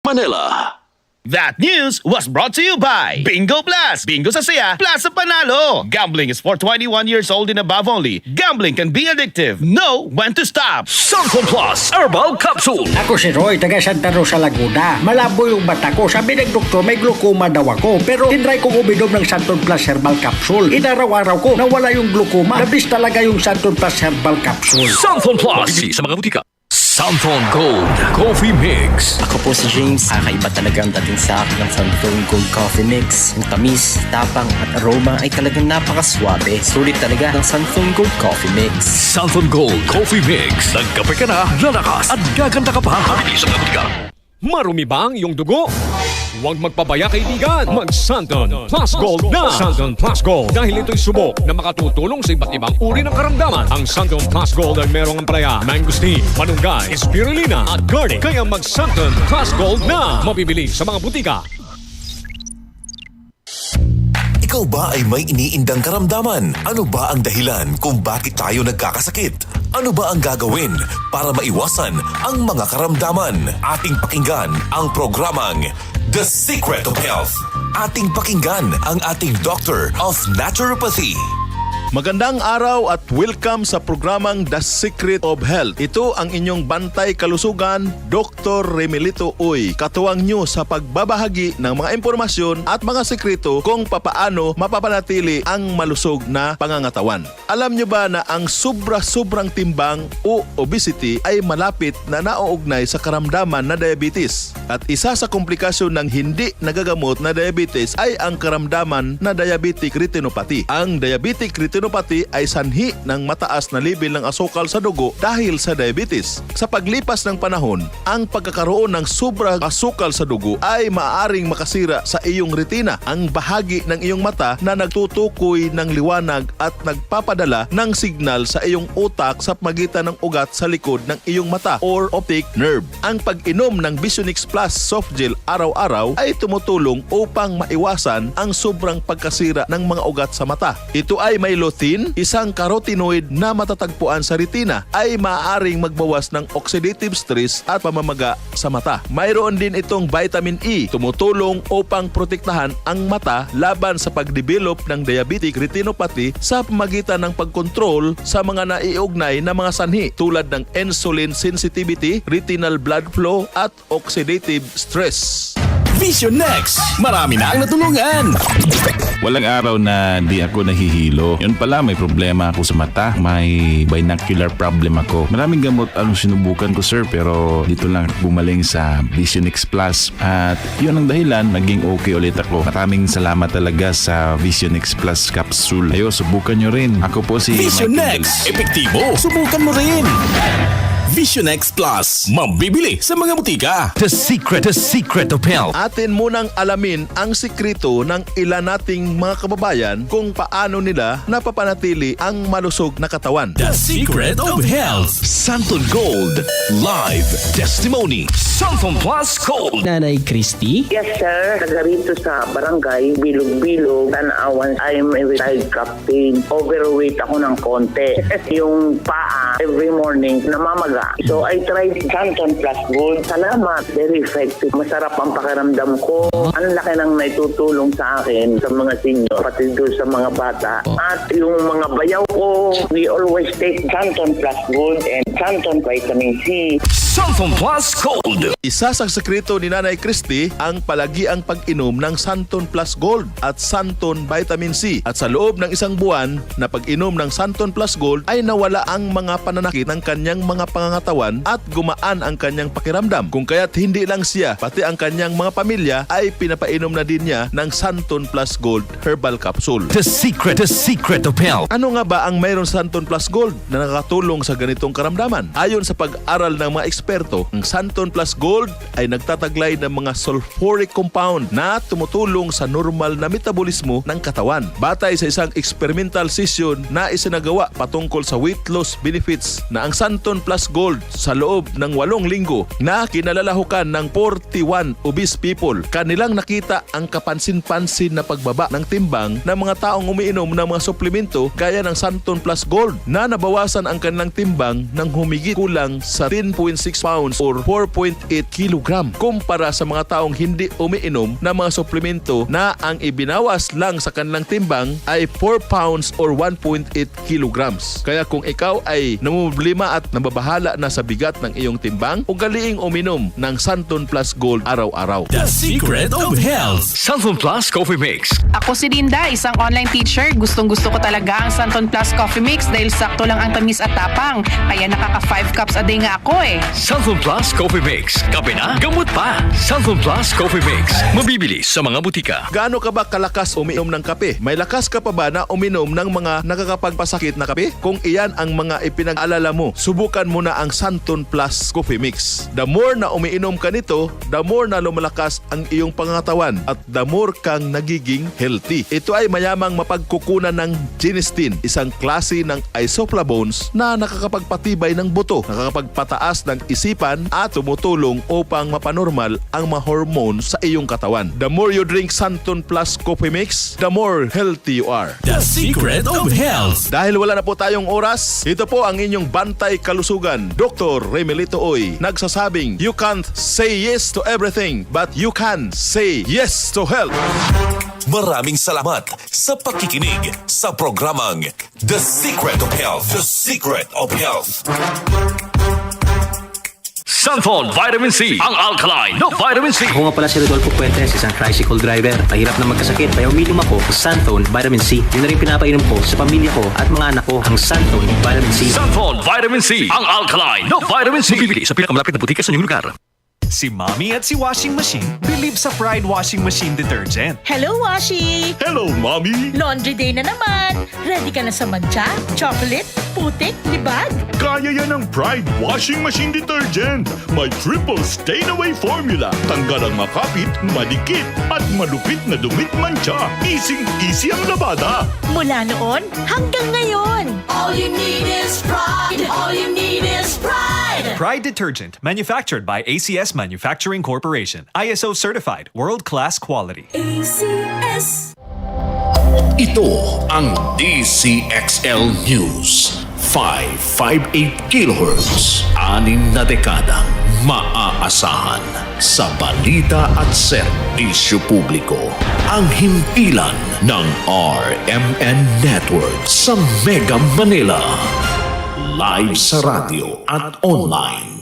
Manila. That news was brought to you by Bingo Plus. Bingo sa saya, plus sa panalo. Gambling is for 21 years old and above only. Gambling can be addictive. Know when to stop. Santon Plus Herbal Capsule. Ako si Roy, taga Santa Rosa, Laguna. Malabo yung mata ko. Sabi ng doktor, may glaucoma daw ako. Pero tinry kong uminom ng Santon Plus Herbal Capsule. Inaraw-araw ko, nawala yung glaucoma. Nabis talaga yung Santon Plus Herbal Capsule. Santon Plus. Mabibili sa mga butika. Santon Gold Coffee Mix. Ako po si James. Kakaiba talaga ang dating sa akin ng Santon Gold Coffee Mix. Yung tamis, tapang at aroma ay talagang napakaswabe. Sulit talaga ng Santon Gold Coffee Mix. Santon Gold Coffee Mix. Nagkape ka na, lalakas at gaganda ka pa. Mabibili sa mga butika. Marumi ba ang iyong dugo? Huwag magpabaya kaibigan. Mag-Santon Plus Gold na. Santon Plus Gold. Dahil ito'y subok na makatutulong sa iba't ibang uri ng karamdaman. Ang Santon Plus Gold ay merong ampalaya, mangosteen, malunggay, spirulina at garlic. Kaya mag-Santon Plus Gold na. Mabibili sa mga butika. Ikaw ba ay may iniindang karamdaman? Ano ba ang dahilan kung bakit tayo nagkakasakit? Ano ba ang gagawin para maiwasan ang mga karamdaman? Ating pakinggan ang programang The Secret of Health. Ating pakinggan ang ating Doctor of Naturopathy. Magandang araw at welcome sa programang The Secret of Health. Ito ang inyong bantay kalusugan, Dr. Remelito Uy. Katuwang nyo sa pagbabahagi ng mga impormasyon at mga sekreto kung papaano mapapanatili ang malusog na pangangatawan. Alam nyo ba na ang sobrang timbang o obesity ay malapit na nauugnay sa karamdaman na diabetes? At isa sa komplikasyon ng hindi nagagamot na diabetes ay ang karamdaman na diabetic retinopathy. Ang diabetic retinopathy ay sanhi ng mataas na level ng asukal sa dugo dahil sa diabetes. Sa paglipas ng panahon, ang pagkakaroon ng sobrang asukal sa dugo ay maaaring makasira sa iyong retina, ang bahagi ng iyong mata na nagtutukoy ng liwanag at nagpapadala ng signal sa iyong utak sa pagitan ng ugat sa likod ng iyong mata or optic nerve. Ang pag-inom ng Visionix Plus soft gel araw-araw ay tumutulong upang maiwasan ang sobrang pagkasira ng mga ugat sa mata. Ito ay may lutein, isang carotenoid na matatagpuan sa retina, ay maaaring magbawas ng oxidative stress at pamamaga sa mata. Mayroon din itong vitamin E, tumutulong upang protektahan ang mata laban sa pagdevelop ng diabetic retinopathy sa pamagitan ng pagkontrol sa mga naiugnay na mga sanhi tulad ng insulin sensitivity, retinal blood flow at oxidative stress. Vision Next. Marami na ang natulungan. Walang araw na di ako nahihilo. Yun pala, may problema ako sa mata. May binocular problem ako. Maraming gamot ang sinubukan ko, sir, pero dito lang bumaling sa Visionix Plus. At yun ang dahilan, naging okay ulit ako. Maraming salamat talaga sa Visionix Plus capsule. Ayo, subukan nyo rin. Ako po si Vision Michael Next. Epektibo. Subukan mo rin. Vision Next Plus. Mabibili sa mga butika. The Secret of Health. Atin munang alamin ang sikreto ng ilan nating mga kababayan kung paano nila napapanatili ang malusog na katawan. The Secret of Health. Santon Gold Live Testimony. Santon Plus Gold. Nanay Christy? Yes, sir. Taga rito sa barangay, Bilog-Bilog, Tanawan. I'm a retired captain. Overweight ako ng konti. Yung paa, every morning, namamaga. So, I tried Santon Plus Gold. Salamat. Very effective. Masarap ang pakiramdam ko. Ang laki ng naitutulong sa akin sa mga senior, pati doon sa mga bata. At yung mga bayaw ko, we always take Santon Plus Gold and Santon Vitamin C. Santon Plus Gold. Isa sa sekreto ni Nanay Christy ang palagiang pag-inom ng Santon Plus Gold at Santon Vitamin C. At sa loob ng isang buwan na pag-inom ng Santon Plus Gold ay nawala ang mga pananakit ng kanyang mga pangangatawan at gumaan ang kanyang pakiramdam. Kung kaya't hindi lang siya, pati ang kanyang mga pamilya ay pinapainom na din niya ng Santon Plus Gold Herbal Capsule. The Secret of Health. Ano nga ba ang mayroon sa Santon Plus Gold na nakakatulong sa ganitong karamdaman? Ayon sa pag-aral ng mga eksperto, ang Santon Plus Gold ay nagtataglay ng mga sulfuric compound na tumutulong sa normal na metabolismo ng katawan. Batay sa isang experimental session na isinagawa patungkol sa weight loss benefits na ang Santon Plus Gold sa loob ng 8 linggo na kinalalahukan ng 41 obese people, kanilang nakita ang kapansin-pansin na pagbaba ng timbang ng mga taong umiinom ng mga suplemento gaya ng Santon Plus Gold na nabawasan ang kanilang timbang ng humigit kulang sa 10.6% pounds or 4.8 kilogram kumpara sa mga taong hindi umiinom ng mga suplemento na ang ibinawas lang sa kanilang timbang ay 4 pounds or 1.8 kilograms. Kaya kung ikaw ay namumblema at nababahala na sa bigat ng iyong timbang, ugaliing uminom ng Santon Plus Gold araw-araw. The Secret of Health. Santon Plus Coffee Mix. Ako si Linda, isang online teacher. Gustong-gusto ko talaga ang Santon Plus Coffee Mix dahil sakto lang ang tamis at tapang. Kaya nakaka 5 cups a day nga ako eh. Santon Plus Coffee Mix. Kape na, gamot pa. Santon Plus Coffee Mix. Mabibili sa mga butika. Gaano ka ba kalakas uminom ng kape? May lakas ka pa ba na uminom ng mga nakakapagpasakit na kape? Kung iyan ang mga ipinag-alala mo, subukan mo na ang Santon Plus Coffee Mix. The more na umiinom ka nito, the more na lumalakas ang iyong pangangatawan at the more kang nagiging healthy. Ito ay mayamang mapagkukunan ng genistein, isang klase ng isoflavones na nakakapagpatibay ng buto, nakakapagpataas ng isipan at tumutulong upang mapanormal ang mga hormones sa iyong katawan. The more you drink Santon Plus Coffee Mix, the more healthy you are. The Secret of Health. Dahil wala na po tayong oras, ito po ang inyong bantay kalusugan, Dr. Remelito Oy, nagsasabing, you can't say yes to everything, but you can say yes to health. Maraming salamat sa pakikinig sa programang The Secret of Health. The Secret of Health. Santon Vitamin C. Ang alkaline na vitamin C. Ako nga pala si Rodolfo Puentes, isang tricycle driver. Mahirap na magkasakit, kaya uminom ako sa Santon Vitamin C. Yun na rin pinapainom ko sa pamilya ko at mga anak ko, ang Santon Vitamin C. Santon Vitamin C. Ang alkaline na vitamin C. Mabibili sa pinakamalapit na butika sa inyong lugar. Si Mommy at si Washing Machine believe sa Pride Washing Machine Detergent. Hello, Washi! Hello, Mommy! Laundry day na naman! Ready ka na sa mancha, chocolate, putik, libag? Kaya yan ang Pride Washing Machine Detergent. May triple stain-away formula. Tanggal ang makapit, madikit, at malupit na dumit mancha. Easy ang labada. Mula noon hanggang ngayon. All you need is pride. All you need is pride. Pride Detergent, manufactured by ACS Manufacturing Corporation. ISO certified, world-class quality. ACS. Ito ang DCXL News. 558 kHz. 6 na dekadang maaasahan sa balita at serbisyo publiko. Ang himpilan ng RMN Network sa Mega Manila. Live sa radyo at online.